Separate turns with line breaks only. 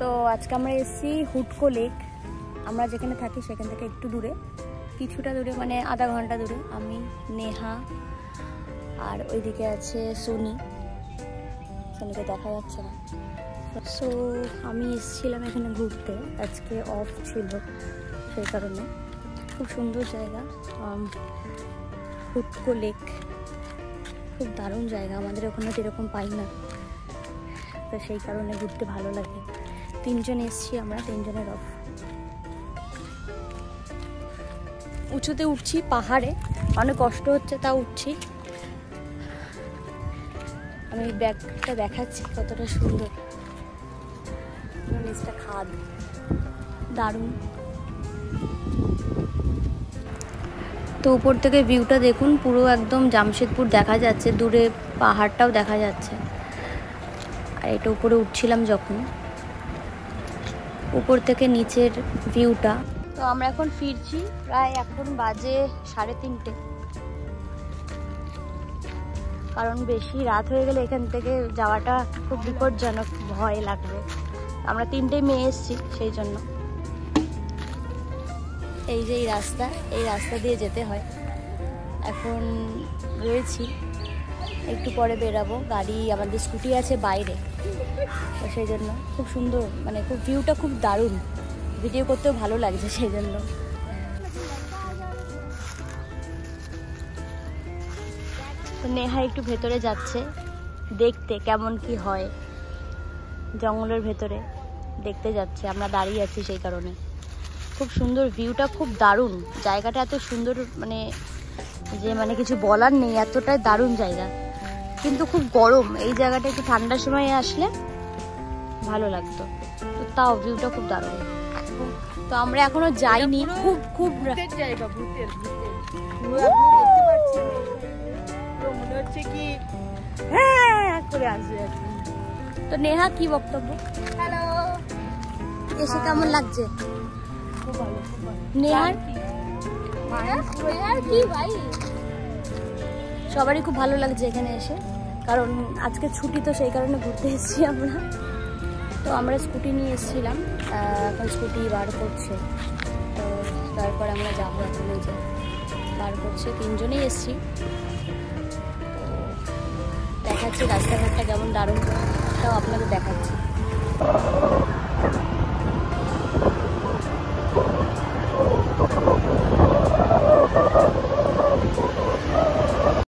তো আজকে আমরা এসেছি হুডকো লেক। আমরা যেখানে থাকি সেখান থেকে একটু দূরে, কিছুটা দূরে, মানে আধা ঘন্টা দূরে। আমি, নেহা আর ওইদিকে আছে সোনি। সোনিকে দেখা যাচ্ছে না। সো আমি এসেছিলাম এখানে ঘুরতে, আজকে অফ ছিল সেই কারণে। খুব সুন্দর জায়গা হুডকো লেক, খুব দারুণ জায়গা। আমাদের ওখানে যেরকম পাই না, তো সেই কারণে ঘুরতে ভালো লাগে। 3 জন এসছি আমরা, 3 জনের অফ। উঁচুতে উঠছি পাহাড়ে, অনেক কষ্ট হচ্ছে, তা উঠছি। আমি ব্যাগটা দেখাচ্ছি কতটা সুন্দর। নিচটা খাদ, দারুণ। তো উপর থেকে ভিউটা দেখুন, পুরো একদম জামশেদপুর দেখা যাচ্ছে, দূরে পাহাড়টাও দেখা যাচ্ছে। আর এটা উপরে উঠছিলাম যখন, উপর থেকে নিচের ভিউটা। তো আমরা এখন ফিরছি, প্রায় এখন বাজে 3:30, কারণ বেশি রাত হয়ে গেলে এখান থেকে যাওয়াটা খুব বিপজ্জনক, ভয় লাগবে। আমরা 3টেই মেয়ে এসেছি সেই জন্য। এই যে এই রাস্তা দিয়ে যেতে হয়। এখন রয়েছি, একটু পরে বেরাবো। গাড়ি, আমাদের স্কুটি আছে বাইরে, তো সেই জন্য খুব সুন্দর, মানে খুব ভিউটা খুব দারুণ, ভিডিও করতেও ভালো লাগছে সেই জন্য। তো নেহা একটু ভেতরে যাচ্ছে দেখতে কেমন কি হয়, জঙ্গলের ভেতরে দেখতে যাচ্ছে। আমরা দাঁড়িয়ে আছি সেই কারণে। খুব সুন্দর ভিউটা, খুব দারুণ জায়গাটা, এত সুন্দর, মানে কিছু বলার নেই, এতটাই দারুণ জায়গা। কিন্তু খুব গরম এই জায়গাটা, একটু ঠান্ডার সময় আসলে ভালো লাগতো। তো তাও ভিউটা খুব দারুণ। তো আমরা এখনো যাইনি, খুব জায়গা মনে হচ্ছে কি করে আসবে। তো নেহা কি বক্তব্য? হ্যালো, এসে কেমন লাগছে? খুব ভালো, খুব ভালো। নেহার কি ভাই, সবারই খুব ভালো লাগছে এখানে এসে, কারণ আজকে ছুটি, তো সেই কারণে ঘুরতে এসেছি আমরা। তো আমরা স্কুটি নিয়ে এসেছিলাম, এখন স্কুটি বার করছে। তো তারপর আমরা যাবো, এখন ওই যে বার করছে। 3 জনেই এসেছি। তো দেখাচ্ছি রাস্তাঘাটটা কেমন দারুণ, তাও আপনাদের দেখাচ্ছি।